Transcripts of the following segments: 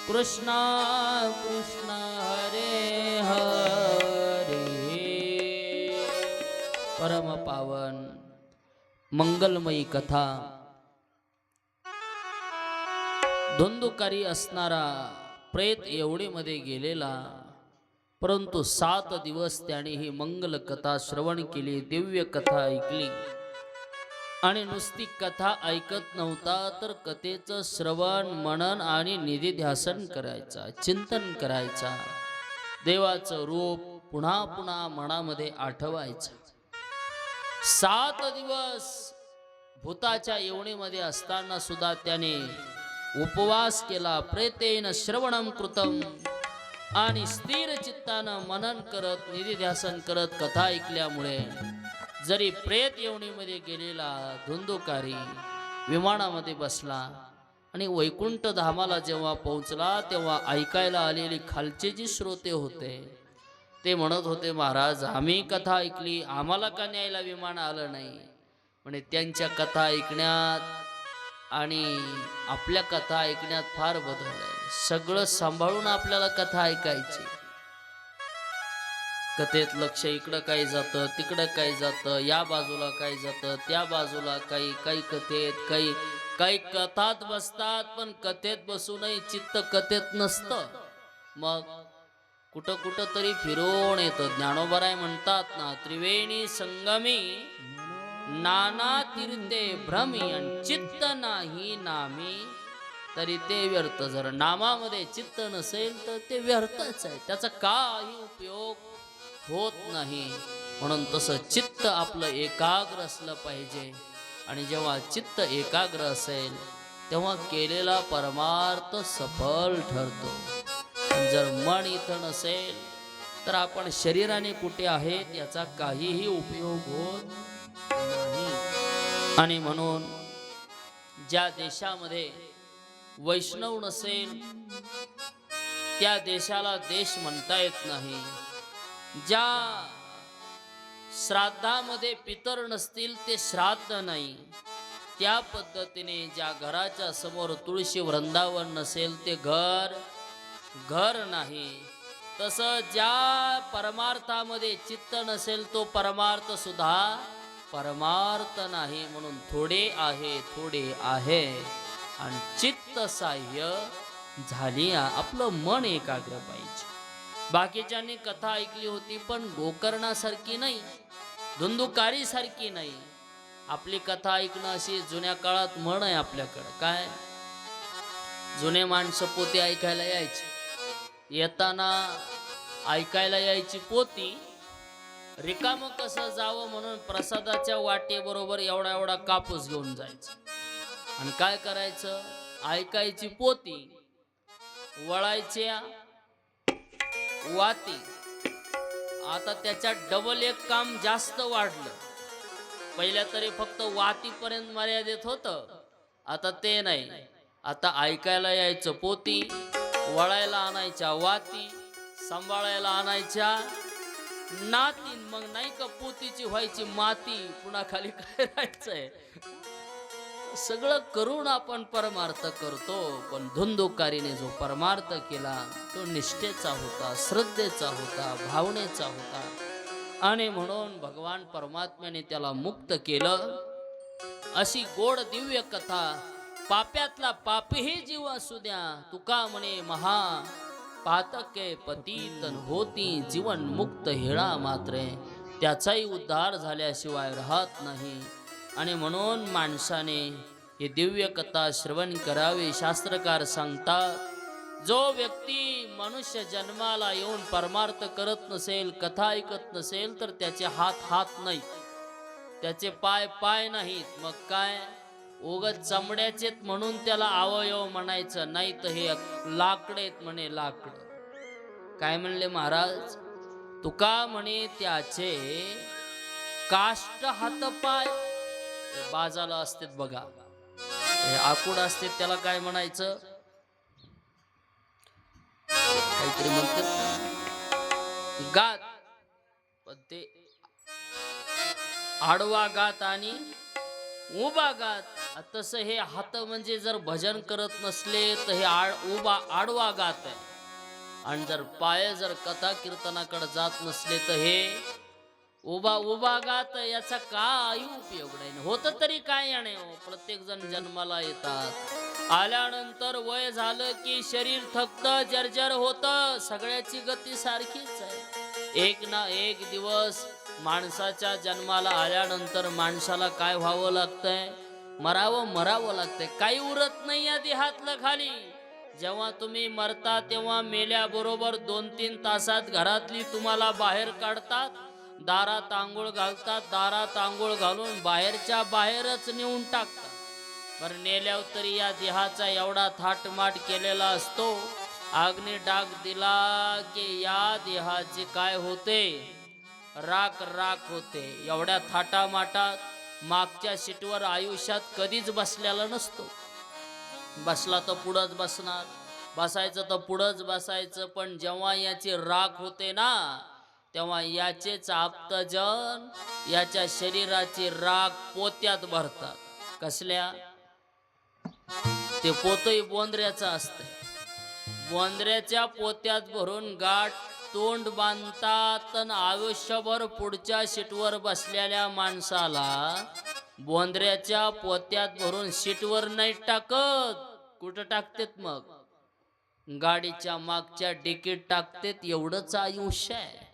कृष्णा कृष्णा हरे हरे। परम पावन मंगलमयी कथा धुंदुकारी असणारा प्रेत एवढीमध्ये गेलेला, परंतु 7 दिवस त्याने ही मंगल कथा श्रवण केली, दिव्य कथा ऐकली आणि नुसती कथा ऐकत नव्हता तर कथेचं श्रवण मनन आणि निधिध्यासन करायचा, चिंतन करायचा, देवाचं रूप पुन्हा पुन्हा मनामध्ये आठवायचं। 7 दिवस भूताच्या येवणीमध्ये असताना सुद्धा त्याने उपवास केला। प्रेतेन श्रवणम कृतम, आणि स्थिर चित्तानं मनन करत निधिध्यासन करत कथा ऐकल्यामुळे जरी प्रेत येवणीमध्ये गेलेला धुंदुकारी विमानामध्ये बसला आणि वैकुंठ धामाला जेव्हा पोहोचला तेव्हा ऐकायला आलेली खालचे जी श्रोते होते ते म्हणत होते, महाराज आम्ही कथा ऐकली, आम्हाला का न्यायला विमान आलं नाही? म्हणजे त्यांच्या कथा ऐकण्यात आणि आपल्या कथा ऐकण्यात फार बदल आहे। सगळं सांभाळून आपल्याला कथा ऐकायची। कथेत लक्ष इकडं काही जातं, तिकडं काही जातं, या बाजूला काही जातं, त्या बाजूला काही काही कथेत काही काही कथात बसतात, पण कथेत बसूनही चित्त कथेत नसतं। मग कुठं कुठं तरी फिरून येतं। ज्ञानोबराय म्हणतात ना, त्रिवेणी संगमी नाना तीर्थे भ्रमी, आणि चित्त नाही नामी तरी ते व्यर्थ। जर नामामध्ये चित्त नसेल तर ते व्यर्थच आहे, त्याचा काही उपयोग होत नाही। म्हणून तसं चित्त आपलं एकाग्र असलं पाहिजे, आणि जेव्हा चित्त एकाग्र असेल तेव्हा केलेला परमार्थ सफल ठरतो। जर मन इथं नसेल तर आपण शरीराने कुठे आहेत याचा काहीही उपयोग होत नाही। आणि म्हणून ज्या देशामध्ये वैष्णव नसेल त्या देशाला देश म्हणता येत नाही। ज्या श्राद्धामध्ये पितर नसतील ते श्राद्ध नाही। त्या पद्धतीने ज्या घराच्या समोर तुळशी वृंदावन नसेल ते घर घर नाही। तसं ज्या परमार्थामध्ये चित्त नसेल तो परमार्थ सुद्धा परमार्थ नाही। म्हणून थोडे आहे आणि चित्त साह्य झाली, आपलं मन एकाग्र पाहिजे। बाकीच्यांनी कथा ऐकली होती पण गोकर्णासारखी नाही, धुंदुकारी सारखी नाही। आपली कथा ऐकणं अशी जुन्या काळात म्हण आहे आपल्याकडं, काय जुने माणसं पोती ऐकायला यायची, येताना ऐकायला यायची पोती, रिकामं कसं जावं म्हणून प्रसादाच्या वाटेबरोबर एवढा एवढा कापूस घेऊन जायचं, आणि काय करायचं, ऐकायची पोती, वळायच्या वाती। आता त्याच्यात डबल एक काम जास्त वाढलं। पहिल्या तरी फक्त वातीपर्यंत मर्यादित होतं, आता ते नाही। आता ऐकायला यायचं पोती, वळायला आणायच्या वाती, सांभाळायला आणायच्या नाती, मग नाही का पोतीची व्हायची माती, पुन्हा खाली काय राहायचंय, सगळं करून आपण परमार्थ करतो। पण धुंदुकारीने जो परमार्थ केला तो निष्ठेचा होता, श्रद्धेचा होता, भावनेचा होता, आणि म्हणून भगवान परमात्म्याने त्याला मुक्त केलं। अशी गोड दिव्य कथा, पाप्यातला पापही जीव असू द्या, तुका म्हणे महा पातके पतित होती, जीवन मुक्त हेळा मात्रे, त्याचाही उद्धार झाल्याशिवाय राहत नाही। आणि म्हणून माणसाने ही दिव्य कथा श्रवण करावी। शास्त्रकार सांगतात, जो व्यक्ती मनुष्य जन्माला येऊन परमार्थ करत नसेल, कथा ऐकत नसेल, तर त्याचे हात हात नाहीत, त्याचे पाय पाय नाहीत, मग काय उगाच चमड्याचेत म्हणून त्याला अवयव म्हणायचं नाही, तर हे लाकडेत म्हणे लाकड। काय म्हणले महाराज, तुका म्हणे त्याचे काष्ट हात पाय बाजाला असतात बघा, आकुड असते, त्याला काय म्हणायचं, काहीतरी म्हणतात गात, पण ते आडवा गात आणि उभा गात तसं हे हात म्हणजे जर भजन करत नसले तर हे आडवा गात आहे. आणि जर पाय जर कथा कीर्तनाकडे जात नसले तर हे उभा उभा गात. याचा काही उपयोग नाही. होतं तरी काय याने हो, प्रत्येक जण जन्माला येतात, आल्यानंतर वय झालं की शरीर थकतं, जर्जर होतं. सगळ्याची गती सारखीच आहे. एक ना एक दिवस माणसाच्या जन्माला आल्यानंतर माणसाला काय व्हावं लागतंय? मरावं लागतंय. काही उरत नाही या देहातलं खाली. जेव्हा तुम्ही मरता तेव्हा मेल्याबरोबर 2-3 तासात घरातली तुम्हाला बाहेर काढतात, दारात आंघोळ घालतात, दारात आंघोळ घालून बाहेरच्या बाहेरच नेऊन टाकतात. बरं, नेल्यावर तरी या देहाचा एवढा थाटमाट केलेला असतो. अग्नी डाग दिला की या देहाचे काय होते? राख राख होते. एवढ्या थाटामाटात मागच्या सीटवर आयुष्यात कधीच बसलेला नसतो. बसला तर पुढंच बसणार, बसायचं तर पुढंच बसायचं. पण जेव्हा याची राख होते ना, तेव्हा याचेच आप्तजन याच्या शरीराची राख पोत्यात भरतात. कसल्या? ते पोतही बोंद्र्याचं असतंय. बोंद्र्याच्या पोत्यात भरून गाठ तोंड बांधतात. आणि आयुष्यभर पुढच्या सीटवर बसलेल्या माणसाला बोंद्र्याच्या पोत्यात भरून सीटवर नाही टाकत. कुठं टाकतेत मग? गाडीच्या मागच्या डिकीत टाकतेत. एवढंच आयुष्य आहे.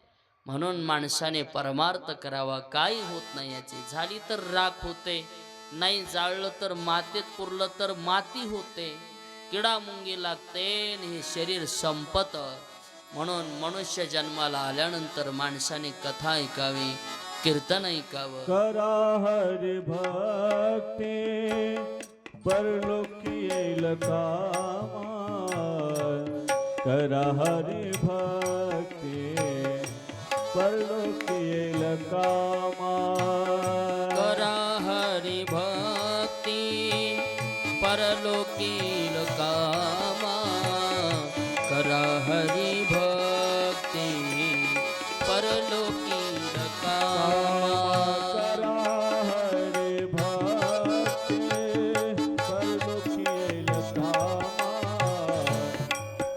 म्हणून माणसाने परमार्थ करावा. काही होत नाही याची. झाली तर राख होते, नाही जाळलं तर मातीत पुरलं तर माती होते. किडा मुंगी लागते आणि हे शरीर संपत. म्हणून मनुष्य जन्माला आल्यानंतर माणसाने कथा ऐकावी, कीर्तन ऐकावं. करा हरि भक्ती परलोकी येईल कामा. करा हरि भक्ती परलोकी येईल कामा. करा हरी भक्ती परलोकील कामा. करा हरी भक्ती परलोकील कामा. करा हरि भक्ती परलोकी येईल कामा.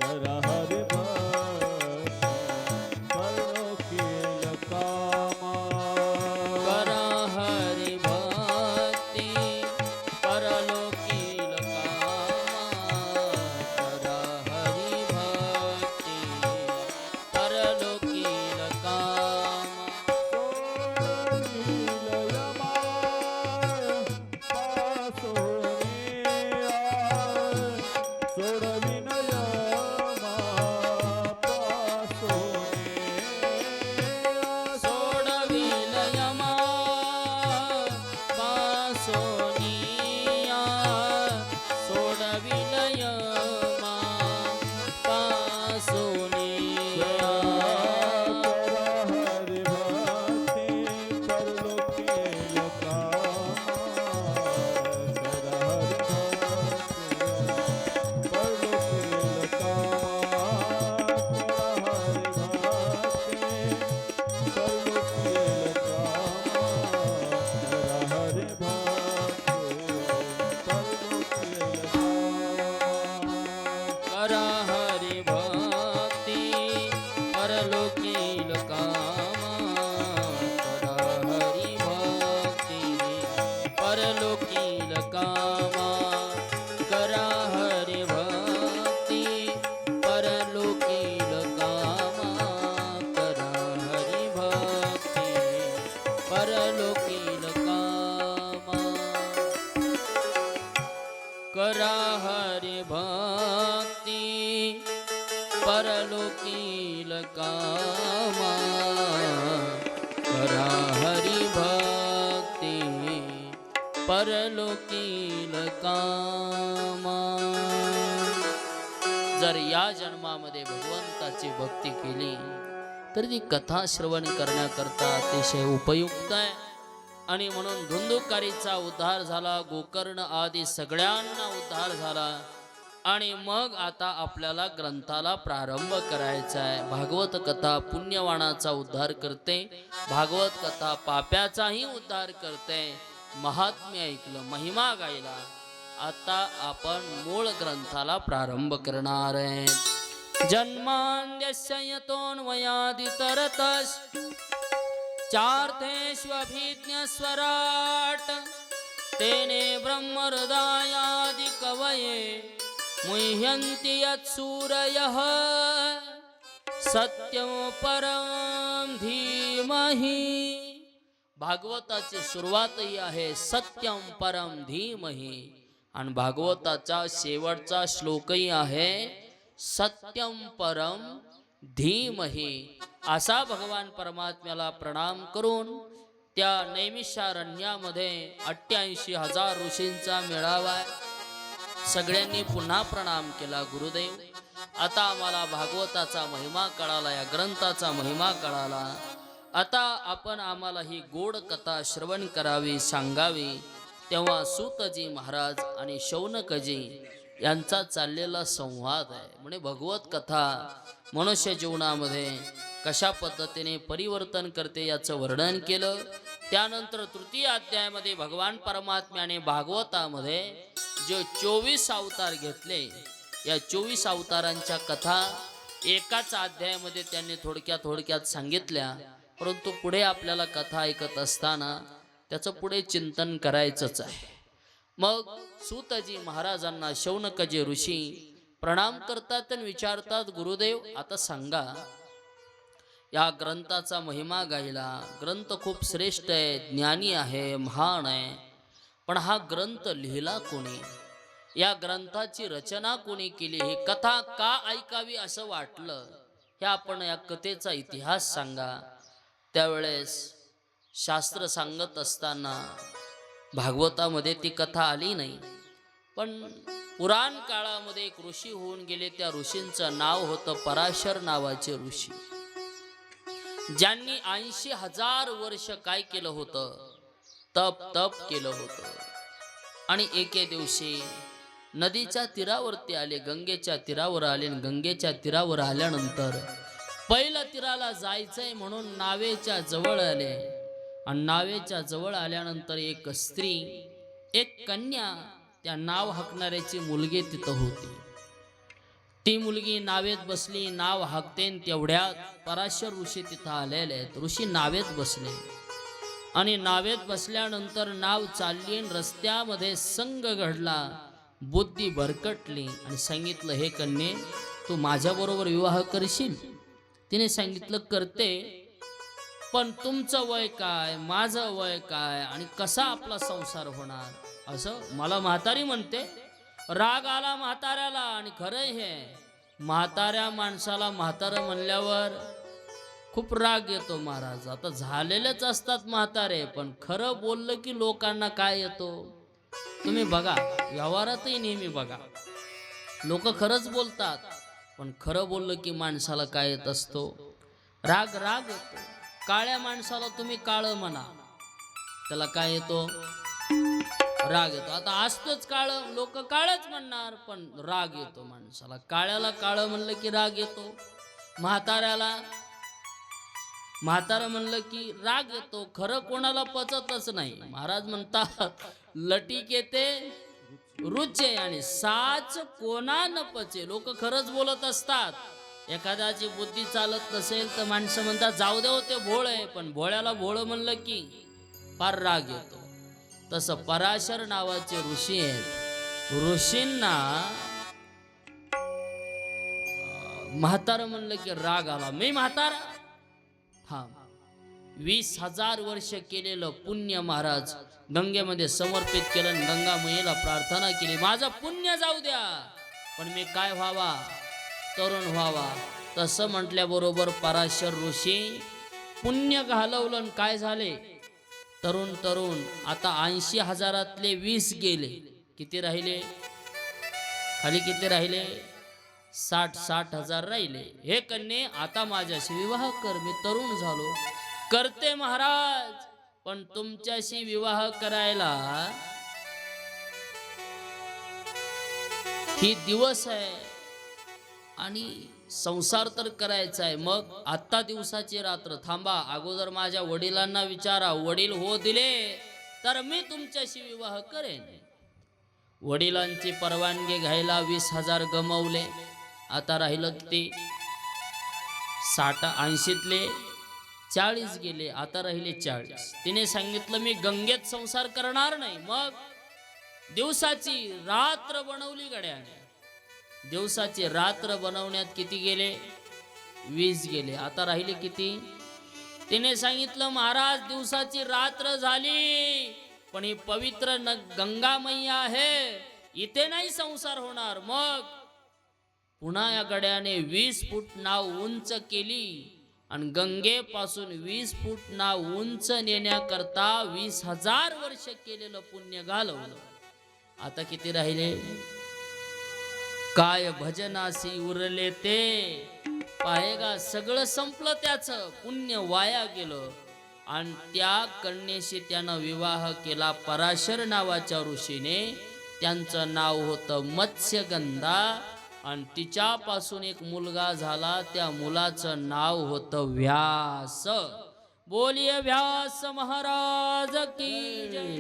करा हरि भक्ती परलोकी येईल कामा. करा हरी भक्ती परलोकील कामा. करा हरी भक्ती परलोकील कामा. सोडविल यमा पासोनिया. सोडविल यमा पासोनिया. करा हरी भक्ती परलोकील कामा. करा हरी भक्ती परलोकील कामा. करा हरी भक्ती परलोकील कामा. करा हरी भक्ती परलोकील कामा. करा हरि भक्ती परलोकील कामा. करा हरि भक्ती परलोकील कामा. जर या जन्मामध्ये भगवंताची भक्ती केली तर ती कथा श्रवण करण्याकरता अतिशय उपयुक्त आहे. आणि म्हणून धुंदुकारीचा उद्धार झाला, गोकर्ण आदी सगळ्यांना उद्धार झाला. आणि मग आता आपल्याला ग्रंथाला प्रारंभ करायचा आहे. भागवत कथा पुण्यवानाचा उद्धार करते, भागवत कथा पाप्याचाही उद्धार करते. महात्म्य ऐकलं, महिमा गायला. आता आपण मूळ ग्रंथाला प्रारंभ करणार आहे. जन्माद्यस्य यतोऽन्वयादितरतश्च चार्थेष्वभिज्ञस्वराट् तेने ब्रह्महृदायादि कवये मुह्यन्ति यत्सूरयः सत्यं परं धीमहि. भागवताची सुरुवातही आहे सत्यम परम धीमहि आणि भागवताचा शेवटचा श्लोकही आहे सत्यम परम धीमहि. असा भगवान परमात्म्याला प्रणाम करून त्या नैमिषारण्यामध्ये 88,000 ऋषींचा मेळावा आहे. सगळ्यांनी पुन्हा प्रणाम केला. गुरुदेव, आता आम्हाला भागवताचा महिमा कळाला, या ग्रंथाचा महिमा कळाला. आता आपण आम्हाला ही गोड कथा श्रवण करावी, सांगावी. तेव्हा सूतजी महाराज आणि शौनकजी यांचा चाललेला संवाद आहे. म्हणजे भगवत कथा मनुष्य जीवनामध्ये कशा पद्धतीने परिवर्तन करते याचं वर्णन केलं. त्यानंतर तृतीय अध्यायामध्ये भगवान परमात्म्याने भागवतामध्ये जे 24 अवतार घेतले, या 24 अवतारांच्या कथा एकाच अध्यायामध्ये त्यांनी थोडक्यात सांगितल्या. परंतु पुढे आपल्याला कथा ऐकत असताना त्याचं पुढे चिंतन करायचंच आहे. मग सूतजी महाराजांना शौनकजी ऋषी प्रणाम करतात आणि विचारतात, गुरुदेव आता सांगा, या ग्रंथाचा महिमा गायला. ग्रंथ खूप श्रेष्ठ आहे, ज्ञानी आहे, महान आहे. पण हा ग्रंथ लिहिला कोणी? या ग्रंथाची रचना कोणी केली? ही कथा का ऐकावी असं वाटलं? हे आपण या कथेचा इतिहास सांगा. त्यावेळेस शास्त्र सांगत असताना भागवतामध्ये ती कथा आली नाही. पण पुराण काळामध्ये एक ऋषी होऊन गेले. त्या ऋषींचं नाव होतं पराशर नावाचे ऋषी, ज्यांनी 80,000 वर्ष काय केलं होतं? तप केलं होतं. आणि एके दिवशी नदीच्या तीरावरती आले, गंगेच्या तीरावर आले. गंगेच्या तीरावर आल्यानंतर पहिल्या तीराला जायचंय म्हणून नावेच्या जवळ आले. आणि नावेच्या जवळ आल्यानंतर एक स्त्री, एक कन्या, त्या नाव हाकणाऱ्याची मुलगी तिथं होती. ती मुलगी नावेत बसली, नाव हाकतेन तेवढ्यात पराशर ऋषी तिथं आलेले आहेत. ऋषी नावेत बसले आणि नावेत बसल्यानंतर नाव चालली. रस्त्यामध्ये संग घडला, बुद्धी भरकटली आणि सांगितलं, हे कन्ये, तू माझ्याबरोबर विवाह करशील? तिने सांगितलं, करते, पण तुमचं वय काय, माझं वय काय, आणि कसा आपला संसार होणार? असं मला म्हातारी म्हणते. राग आला म्हाताऱ्याला. आणि खरं हे, म्हाताऱ्या माणसाला म्हातारं म्हणल्यावर खूप राग येतो महाराज. आता झालेलेच असतात म्हातारे, पण खरं बोललं की लोकांना काय येतो तुम्ही बघा. व्यवहारातही नेहमी बघा, लोक खरंच बोलतात, पण खरं बोललं की माणसाला काय येत असतो? राग येतो. काळ्या माणसाला तुम्ही काळं म्हणा, त्याला काय येतो? राग येतो. आता असतोच काळं, लोक काळच म्हणणार, पण राग येतो माणसाला. काळ्याला काळं म्हणलं की राग येतो. म्हातारं म्हणलं की राग येतो. खरं कोणाला पचतच नाही. महाराज म्हणतात, लटीक येते रुचे आणि साच कोणा न पचे. लोक खरंच बोलत असतात. एखाद्याची बुद्धी चालत नसेल तर माणसं म्हणतात, जाऊ दे ते भोळ आहे. पण भोळ्याला भोळ म्हणलं की फार राग येतो. तसं पराशर नावाचे ऋषी आहेत. ऋषींना म्हातारं म्हणलं की राग आला. मी म्हातारा? हा, 20,000 वर्ष केलेलं पुण्य महाराज गंगेमध्ये समर्पित केलं. गंगा मैयेला प्रार्थना केली, माझं पुण्य जाऊ द्या, पण मी काय व्हावा? तरुण व्हावा. तसं म्हटल्याबरोबर पराशर ऋषी पुण्य घालवलं. काय झाले? तरुण. आता 80,000 20 गेले. किती राहिले? खाली किती राहिले? 60,000 राहिले. हे कन्ये, आता माझ्याशी विवाह कर, मी तरुण झालो. करते महाराज, पण तुमच्याशी विवाह करायला ही दिवस आहे आणि संसार तर करायचा आहे. मग आत्ता दिवसाची रात्र थांबा, अगोदर माझ्या वडिलांना विचारा. वडील हो दिले तर मी तुमच्याशी विवाह करेन. वडिलांची परवानगी घ्यायला 20,000 गमवले. आता राहिलं किती? 80तले 40 गेले, आता राहिले 40. तिने सांगितलं मी गंगेत संसार करणार नाही. मग दिवसाची रात्र बनवली गड्याने. दिवसाची रात्र बनवण्यात किती गेले? 20 गेले, आता राहिले किती? तिने सांगितलं महाराज दिवसाची रात्र झाली, पण ही पवित्र गंगा मैया आहे, इथे नाही संसार होणार. मग पुन्हा या गड्याने 20 फूट नाव उंच केली आणि गंगेपासून 20 फूट नाव उंच नेण्याकरता 20,000 वर्ष केलेलं पुण्य घालवलं. आता किती राहिले? काय भजनासी उरले ते पाहेगा. सगळं संपलं, त्याचं पुण्य वाया गेलं. आणि त्या कन्येशी त्यानं विवाह केला पराशर नावाच्या ऋषीने. त्यांचं नाव होतं मत्स्यगंधा आणि तिच्यापासून एक मुलगा झाला. त्या मुलाचं नाव होतं व्यास. बोलिये व्यास महाराज की जय.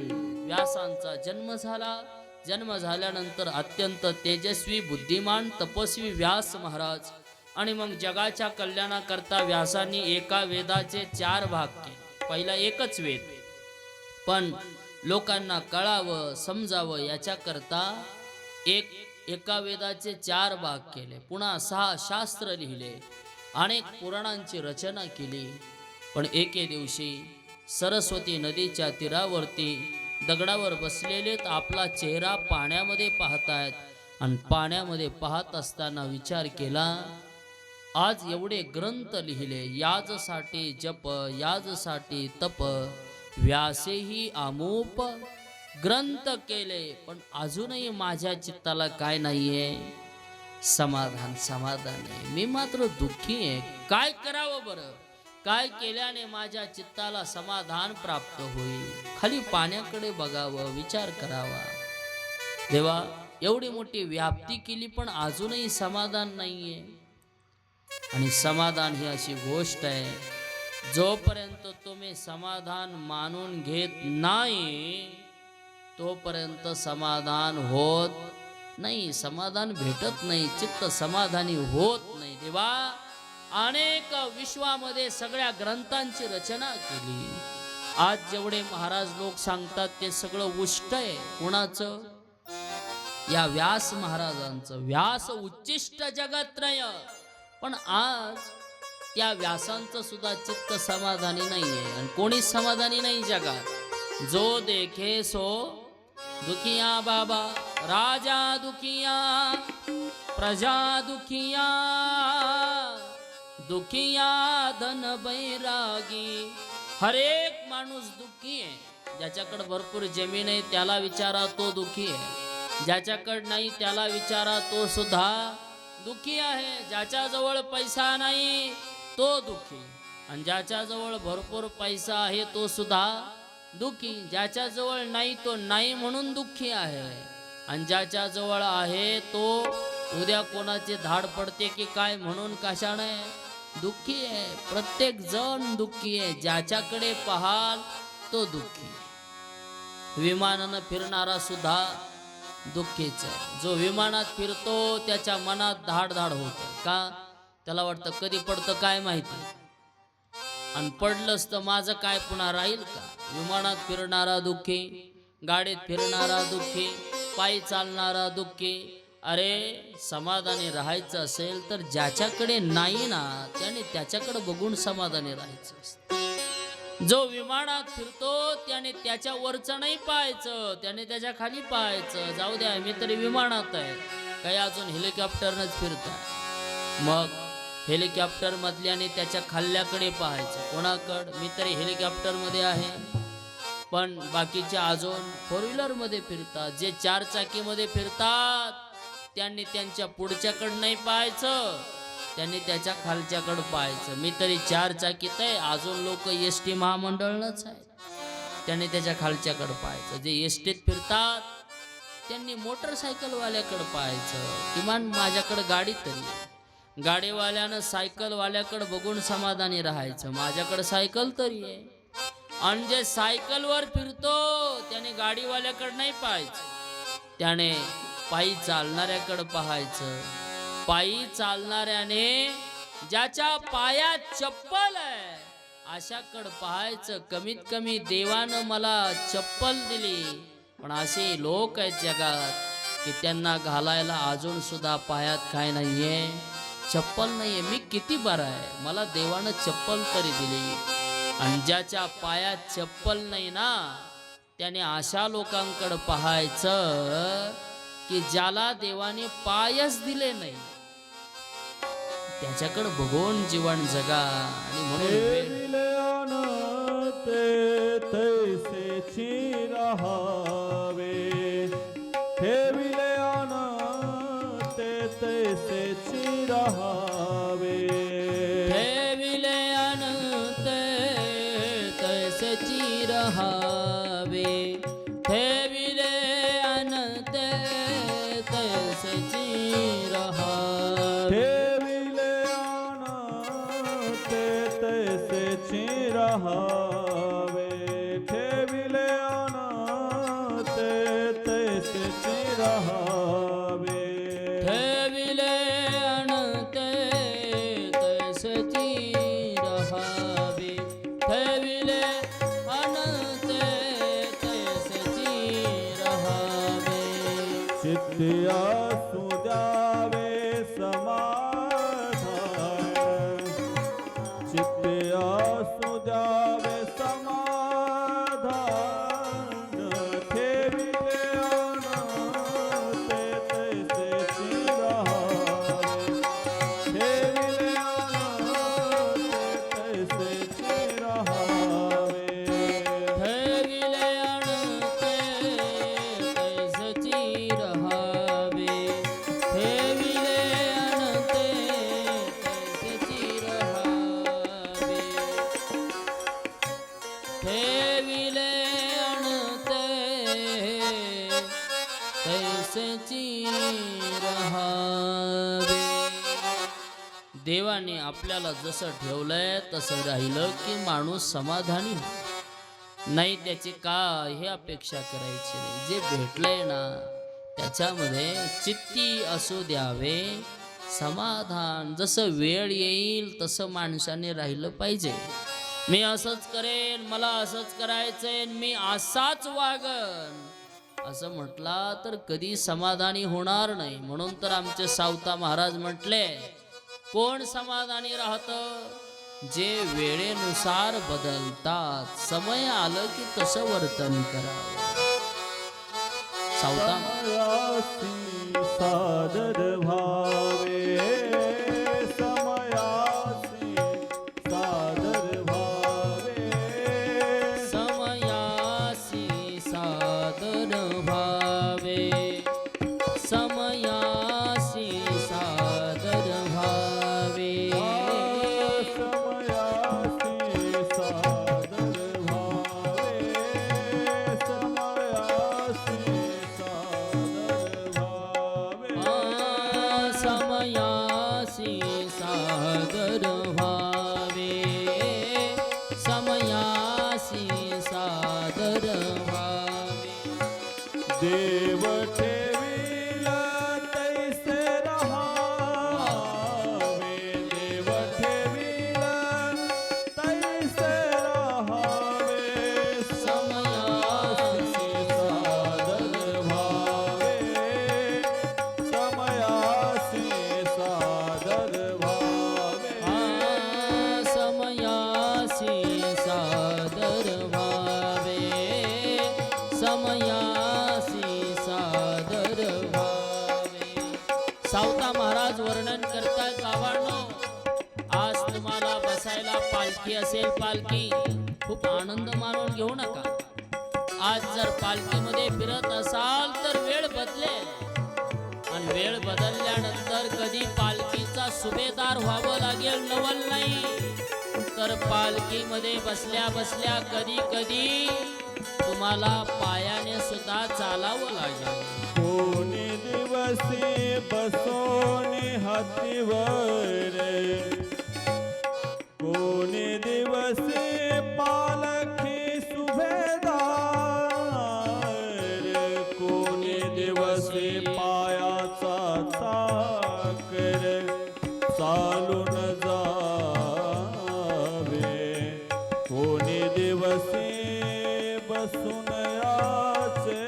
व्यासांचा जन्म झाला. जन्म झाल्यानंतर अत्यंत तेजस्वी बुद्धिमान तपस्वी व्यास महाराज. आणि मग जगाच्या कल्याणाकरता व्यासांनी एका वेदाचे 4 भाग केले. पहिला एकच वेद, पण लोकांना कळावं समजावं याच्याकरता एका वेदाचे 4 भाग केले. पुन्हा 6 शास्त्र लिहिले, अनेक पुराणांची रचना केली. पण एके दिवशी सरस्वती नदीच्या तीरावरती दगडावर बसलेले आपला चेहरा पाण्यामध्ये पाहतायत. आणि पाण्यामध्ये पाहत असताना विचार केला, आज एवढे ग्रंथ लिहिले, याजसाठी जप, याजसाठी तप, व्यासेही अमूप ग्रंथ केले, पण अजूनही माझ्या चित्ताला काय नाहीये? समाधान आहे. मी मात्र दुःखी आहे. काय करावं बरं? काय केल्याने माझ्या चित्ताला समाधान प्राप्त होईल? खाली पाण्याकडे बघावं, विचार करावा. देवा, एवढी मोठी व्याप्ती केली पण अजूनही समाधान नाहीये. आणि समाधान ही अशी गोष्ट आहे, जोपर्यंत तुम्ही समाधान मानून घेत नाही तोपर्यंत समाधान होत नाही, समाधान भेटत नाही, चित्त समाधानी होत नाही. देवा, अनेक विश्वामध्ये सगळ्या ग्रंथांची रचना केली. आज जेवढे महाराज लोक सांगतात ते सगळं उष्ट आहे. कुणाचं? या व्यास महाराजांचं. व्यास उच्चिष्ट जगत्रय. पण आज त्या व्यासांचं सुद्धा चित्त समाधानी नाहीये. आणि कोणी समाधानी नाही जगात. जो देखे सो दुखिया बाबा. राजा दुखिया, प्रजा दुखिया, दुखिया धन बैरागी. हर एक माणूस दुःखी आहे. ज्याच्याकडे भरपूर जमीन आहे त्याला विचारा, तो दुःखी आहे. ज्याच्याकडे नाही त्याला विचारा, तो सुद्धा दुःखी आहे. ज्याच्याजवळ पैसा नाही तो दुःखी, आणि ज्याच्याजवळ भरपूर पैसा आहे तो सुद्धा दुःखी. ज्याच्याजवळ नाही तो नाही म्हणून दुःखी आहे, आणि ज्याच्याजवळ आहे तो उद्या कोणाचे धाड पडते की काय म्हणून कशाने दुःखी आहे. प्रत्येक जण दुःखी आहे. ज्याच्याकडे पाहाल तो दुःखी. विमानानं फिरणारा सुद्धा दुःखीच आहे. जो विमानात फिरतो त्याच्या मनात धाड होते. का? त्याला वाटतं कधी पडतं काय माहिती, आणि पडलंच तर माझं काय पुन्हा राहील का? विमानात फिरणारा दुःखी, गाडीत फिरणारा दुःखी, पायी चालणारा दुःखी. अरे, समाधानी राहायचं असेल तर ज्याच्याकडे नाही ना त्याने त्याच्याकडे बघून समाधानी राहायचं असतं. जो विमानात फिरतो त्याने त्याच्या वरचं नाही पाहायचं, त्याने त्याच्या खाली पाहायचं. जाऊ द्या, मी तरी विमानात आहे, काही अजून हेलिकॉप्टरनंच फिरताय. मग हेलिकॉप्टर मधल्याने त्याच्या खाल्ल्याकडे पाहायचं. कोणाकडं? मी तरी हेलिकॉप्टरमध्ये आहे, पण बाकीचे अजून 4 व्हीलरमध्ये फिरतात. जे 4 चाकीमध्ये फिरतात त्यांनी त्यांच्या पुढच्याकडं नाही पाहायचं, त्यांनी त्याच्या खालच्याकडं पाहायचं. मी तरी 4 चाकीत आहे, अजून लोक एस टी महामंडळनंच आहे, त्यांनी त्याच्या खालच्याकडं पाहायचं. जे एस टीत फिरतात त्यांनी मोटरसायकलवाल्याकडं पाहायचं. किमान माझ्याकडं गाडी तरी आहे. गाडीवाल्यानं सायकलवाल्याकडं बघून समाधानी राहायचं, माझ्याकडं सायकल तरी आहे. आणि जे सायकलवर फिरतो त्याने गाडीवाल्याकडे नाही पाहायचं, त्याने पायी चालणाऱ्याकडे पाहायचं. पायी चालणाऱ्याने ज्याच्या पायात चप्पल आहे अशाकडे पाहायचं. कमीत कमी देवानं मला चप्पल दिली, पण असे लोक आहेत जगात की त्यांना घालायला अजून सुद्धा पायात काय नाहीये, चप्पल नाहीये. मी किती बरा आहे, मला देवानं चप्पल तरी दिली. आणि ज्याच्या पायात चप्पल नाही ना त्याने अशा लोकांकडे पाहायचं की ज्याला देवाने पायच दिले नाही, त्याच्याकडे बघून जीवन जगा. आणि म्हणून ते तैसेची रहावे, ठेविले ते तैसेची रहावे, ठेविले ते तैसेची रहावे, ठेविले ते तैसेची रहावे, ठेविले ते तैसेची रहावे, ठेविले ते तैसेची रहावे, ठेविले ते तैसेची रहावे, ठेविले ते तैसेची रहावे. चित्ती असू द्यावे समाधान, चित्ती असू द्यावे समाधान, ठेविले ते तैसेची रहावे, ठेविले ते तैसेची रहावे, ठेविले ते तैसेची रहावे, ठेविले ते तैसेची रहावे, ठेविले ते तैसेची रहावे. देवाने आपल्याला जसं ठेवलंय तसं राहिलं की माणूस समाधानी होतो. नाही त्याची काही अपेक्षा करायची नाही. जे भेटलंय ना त्याच्यामध्ये चित्ती असू द्यावे समाधान. जसं वेळ येईल तसं माणसाने राहिलं पाहिजे. मी असंच करेन, मला असंच करायचंय, मी असाच वागन असं म्हटला तर कधी समाधानी होणार नाही. म्हणून तर आमचे सावता महाराज म्हटले, कोण समाधानी राहतं? जे वेळेनुसार बदलतात. समय आलं की तसं वर्तन करावं. सावता समयासी सादर भावे, समयासी सादर भावे, समयासी सादर भावे, समयासी सादर भावे, समयासी सादर भावे, समयासी सादर भावे, समयासी सादर भावे, समयासी सादर भावे. देव ठेविल तैसे रहावे, देव ठेविल तैसे रहावे, समयासी सादर भावे, समयासी सादर भावे, समयासी सादर भावे, समयासी सादर भावे. सावता महाराज वर्णन करतात, बाबांनो आज तुम्हाला बसायला पालखी असेल, पालखी खूप आनंद मानून घेऊ नका. आज जर पालखीमध्ये फिरत असाल तर वेळ बदलेल, आणि वेळ बदलल्यानंतर कधी पालखीचा सुभेदार व्हावं लागेल, नवल नाही तर पालखीमध्ये बसल्या बसल्या कधी कधी तुम्हाला पायाने सुद्धा चालावं लागेल. कोणी दिवसी बसोनी हातीवर, कोणी दिवसी पालखी सागर चालून जावे कोणी दिवसी बसून याचे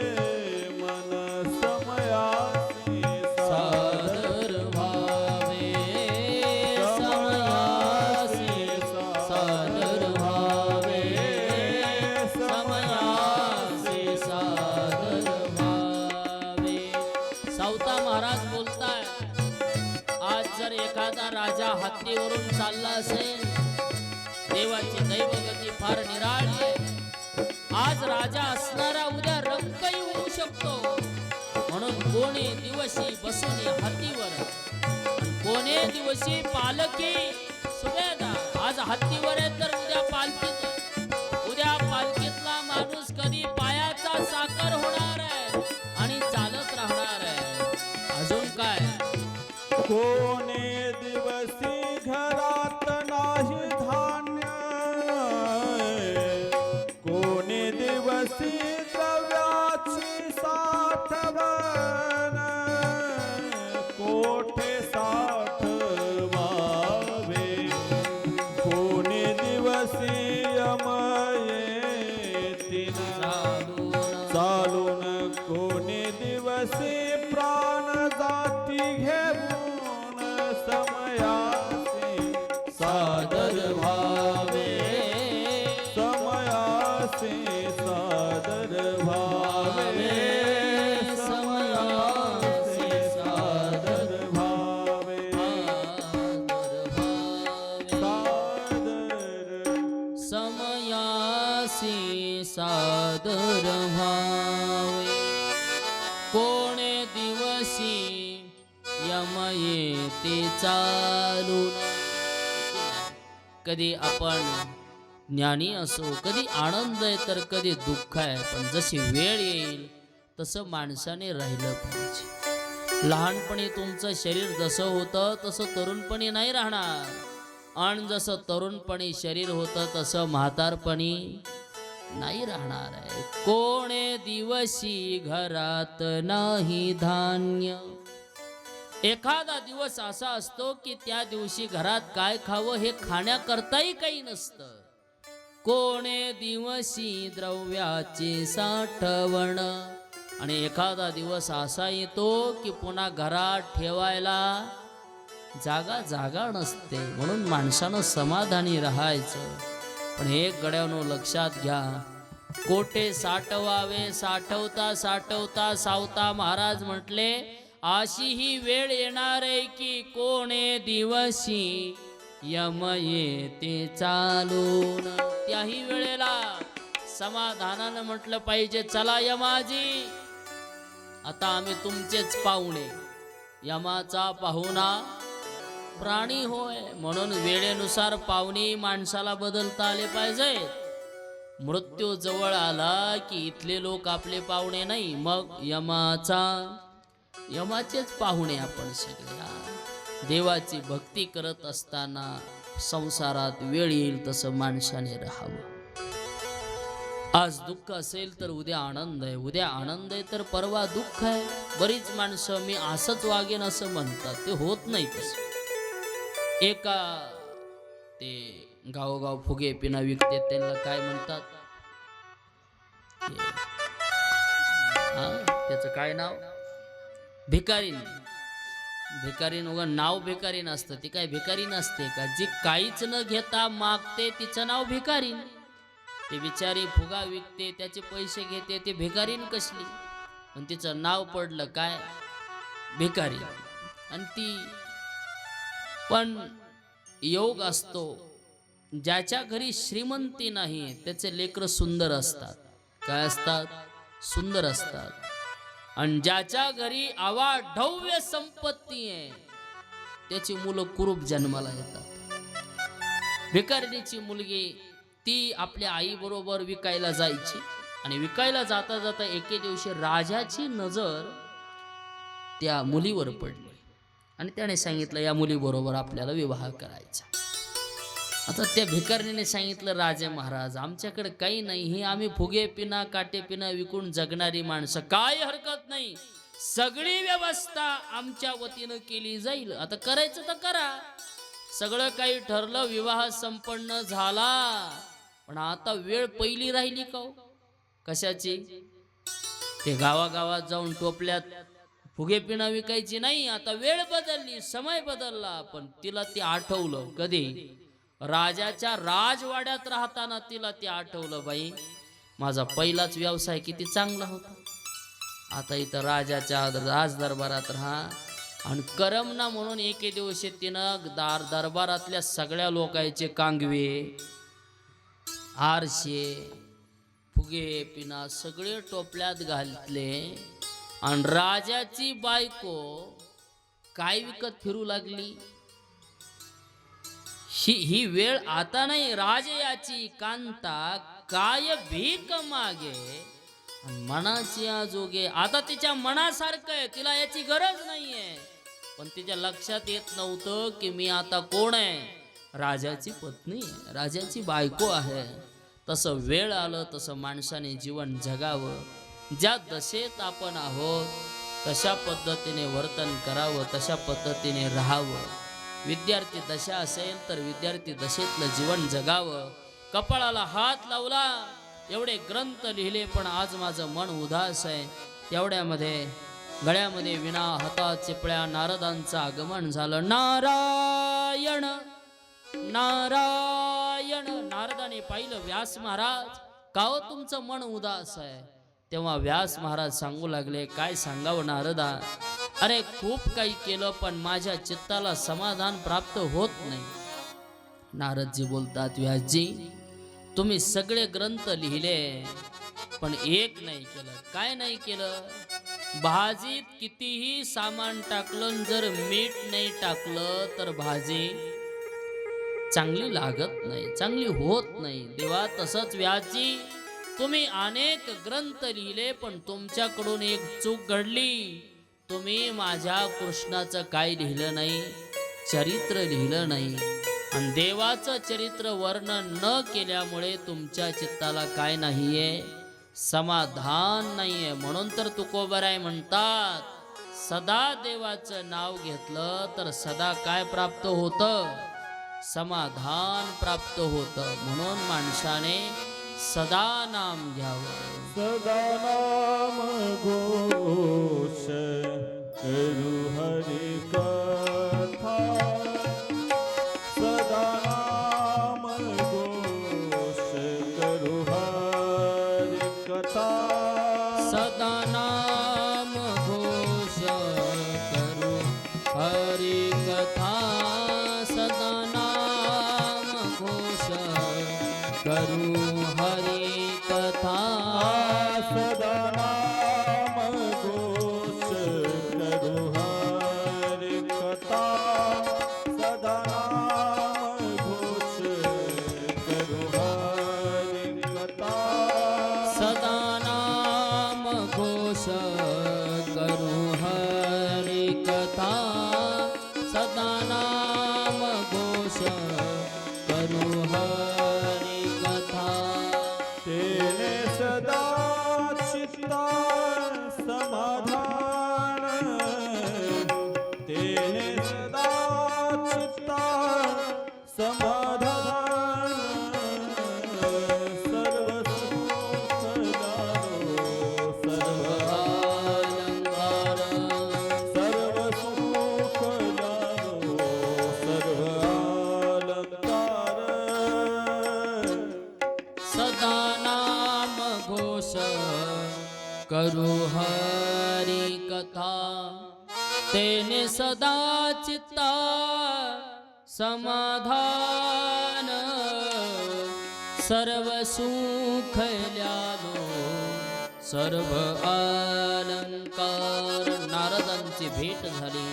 मन समयासी सादर भावे समयासी सादर भावे समयासी सादर भावे. सावता महाराज बोलताय, आज जर एखादा राजा हत्तीवरून चालला असेल, देवाची दैवगती फार निराळी आहे. आज राजा असणारा उद्या रंकही होऊ शकतो. म्हणून कोणे दिवशी बसून हत्तीवर आणि कोणे दिवशी पालखी सुभेदार. आज हत्तीवर आहे तर उद्या पालखीत. उद्या पालखीतला माणूस कधी पायाचा साकर होणार आहे आणि चालत राहणार आहे. अजून काय, कोणे दिवसी घरात नाही धान्य कोणे दिवसी द्रव्याची साठवण कोठे साठवावे कोणे दिवसी यम येतीन चालून कोणी दिवसी प्राण जाती घेऊन समयासी सादर भावे समयासी सादर भावे समयासी सादर भावे सादर समयासी सादर भावे कोणे दिवसी यम येते चालून. कधी आपण ज्ञानी असो, कधी आनंद आहे तर कधी दुःख आहे, पण जशी वेळ येईल तसं माणसाने राहिलं पाहिजे. लहानपणी तुमचं शरीर जसं होतं तसं तरुणपणी नाही राहणार, आणि जसं तरुणपणी शरीर होतं तसं म्हातारपणी नाही राहणार आहे. कोणे दिवशी घरात नाही धान्य. एखादा दिवस असा असतो की त्या दिवशी घरात काय खावं हे खाण्याकरताही काही नसतं. कोणे दिवशी द्रव्याची साठवण. आणि एखादा दिवस असा येतो की पुन्हा घरात ठेवायला जागा नसते. म्हणून माणसानं समाधानी राहायचं. पण एक गड्यानो लक्षात घ्या, कोठे साठवावे साठवता साठवता सावता महाराज म्हटले, अशी ही वेळ येणार आहे की कोणे दिवशी यम येते चालून. त्याही वेळेला समाधानानं म्हटलं पाहिजे, चला यमाजी, आता आम्ही तुमचेच पाहुणे. यमाचा पाहुणा प्राणी होय, म्हणून वेळेनुसार पाहुणे माणसाला बदलता आले पाहिजे. मृत्यू जवळ आला की इथले लोक आपले पाहुणे नाही, मग यमाचेच पाहुणे आपण सगळे. देवाची भक्ती करत असताना संसारात वेळ येईल तसं माणसाने राहावं. आज दुःख असेल तर उद्या आनंद आहे, उद्या आनंद आहे तर परवा दुःख आहे. बरीच माणसं मी असंच वागेन असं म्हणतात, ते होत नाही तसं. एका ते गावोगाव फुगे पिना विकते, त्यांना काय म्हणतात, त्याचं काय नाव, भिकारीन. भिकारीन उगा नाव भिकारीन असतं, ती काय भिकारीन असते का? जी काहीच न घेता मागते तिचं नाव भिकारीन. ते बिचारी फुगा विकते, त्याचे पैसे घेते, ते भिकारीन कसली? पण तिचं नाव पडलं काय, भिकारी. आणि ती पण योग असतो, ज्याच्या घरी श्रीमंती नाही त्याचे लेकरं सुंदर असतात. काय असतात? सुंदर असतात. आणि ज्याच्या घरी अवाढव्य संपत्ती आहे त्याची मुलं कुरूप जन्माला येतात. भिकारिणीची मुलगी ती आपल्या आई बरोबर विकायला जायची, आणि विकायला जाता जाता एके दिवशी राजाची नजर त्या मुलीवर पडली, आणि त्याने सांगितलं या मुलीबरोबर आपल्याला विवाह करायचा. आता त्या भिकारणीने सांगितलं, राजे महाराज, आमच्याकडे काही नाही, हे आम्ही फुगे पिना काटे पिना विकून जगणारी माणसं, काय हरकत नाही, सगळी व्यवस्था आमच्या वतीनं केली जाईल. आता करायचं तर करा. सगळं काही ठरलं, विवाह संपन्न झाला. पण आता वेळ पहिली राहिली का हो? कशाची? ते गावागावात जाऊन टोपल्यात फुगे पिणं विकायची नाही. आता वेळ बदलली, समय बदलला. पण तिला ते आठवलं. कधी? राजाच्या राजवाड्यात राहताना तिला ते आठवलं, बाई माझा पहिलाच व्यवसाय किती चांगला होता. आता इथं राजाच्या राजदरबारात राहा. आणि करमना म्हणून एके दिवशी तिनं दरबारातल्या सगळ्या लोकांचे कांगवे, आरशे, फुगे पिना सगळे टोपल्यात घातले. आणि राजाची बायको काय विकत फिरू लागली. ही वेळ आता नाही. राजयाची कांता काय भीक मागे मनाची आजोगे. आता तिच्या मनासारखं आहे, तिला याची गरज नाहीये. पण तिच्या लक्षात येत नव्हतं की मी आता कोण आहे. राजाची पत्नी आहे, राजाची बायको आहे. तसं वेळ आलं तसं माणसाने जीवन जगावं. ज्या दशेत आपण आहोत तशा पद्धतीने वर्तन करावं, तशा पद्धतीने राहावं. विद्यार्थी दशा असेल तर विद्यार्थी दशेतलं जीवन जगावं. कपाळाला हात लावला, एवढे ग्रंथ लिहिले, पण आज माझं मन उदास आहे. तेवढ्यामध्ये गळ्यामध्ये विना हातात चिपळ्या नारदांचं आगमन झालं. नारायण नारायण. नारदाने पाहिलं व्यास महाराज, का हो तुमचं मन उदास आहे. तेव्हा व्यास महाराज सांगू लागले, काय सांगावं नारदा, अरे खूप काही केलं पण माझ्या चित्ताला समाधान प्राप्त होत नाही. नारदजी बोलतात, व्यासजी तुम्ही सगळे ग्रंथ लिहिले पण एक नाही केलं. काय नाही केलं? भाजीत कितीही सामान टाकलं, जर मीठ नाही टाकलं तर भाजी चांगली लागत नाही, चांगली होत नाही. देवा तसंच व्यासजी तुम्ही अनेक ग्रंथ लिहिले पण तुमच्याकडून एक चूक घडली. तुम्ही माझ्या कृष्णाचं काय लिहिलं नाही, चरित्र लिहिलं नाही. आणि देवाचं चरित्र वर्णन न केल्यामुळे तुमच्या चित्ताला काय नाहीये, समाधान नाहीये. म्हणून तर तुकोबराय म्हणतात, सदा देवाचं नाव घेतलं तर सदा काय प्राप्त होतं, समाधान प्राप्त होतं. म्हणून माणसाने सदा नाम घ्यावं. सदा नाम घोष करू हरि कथा. सदा नाम घोष करू हरि कथा. सदा नाम घोष करू हरि कथा. सदा नाम घोष करू हरि कथा. सदा नाम घोष करू हरि कथा. सदा नाम घोष करू हरि कथा. सदा नाम घोष करू हरि कथा. सदा नाम घोष करू हरि कथा. तेने सदा चित्ता समाधान. तेने सदा चित्ता समाधान. सर्व सुख जानो सर्व अलंकार. सर्व सुख जानो सर्व अलंकार. सदा नाम घोष करू हरि कथा. तेने सदा चित्ता समाधान. सर्व सुख ल्यालो सर्व अलंकार. नारदांची भेट झाली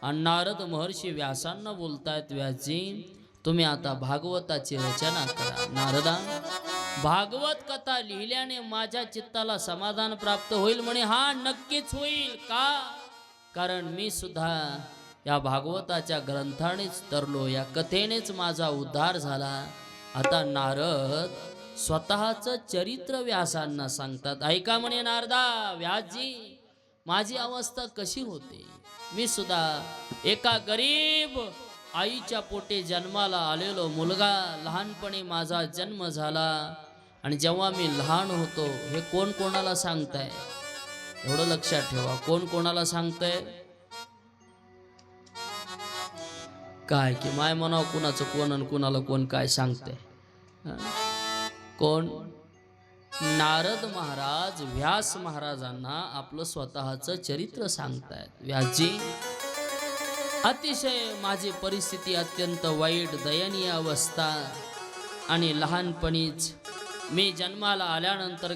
आणि नारद महर्षी व्यासांना बोलतायत, व्यासजी तुम्ही आता भागवताची रचना करा. नारदा, भागवत कथा लिहिल्याने माझ्या चित्ताला समाधान प्राप्त होईल म्हणे. हा नक्कीच होईल. का? कारण मी सुद्धा या भागवताच्या ग्रंथानेच तरलो, या कथेनेच माझा उद्धार झाला. आता नारद स्वतःचं चरित्र व्यासांना सांगतात. ऐका म्हणे नारदा, व्यासजी माझी अवस्था कशी होते. मी सुद्धा एका गरीब आईच्या पोटी जन्माला आलेलो मुलगा. लहानपणी माझा जन्म झाला आणि जेव्हा मी लहान होतो, हे कोण कोणाला सांगताय? एवढं लक्षात ठेवा, कोण कोणाला सांगताय? काय की माय म्हणावं कुणाचं कोण आणि कुणाला कोण काय सांगते. कोण? नारद महाराज व्यास महाराजांना आपलं स्वतःचं चरित्र सांगतायत. व्यासजी, अतिशय माझी परिस्थिती अत्यंत वाईट दयनीय अवस्था आणि लहानपणीच मी जन्माला आल्यानंतर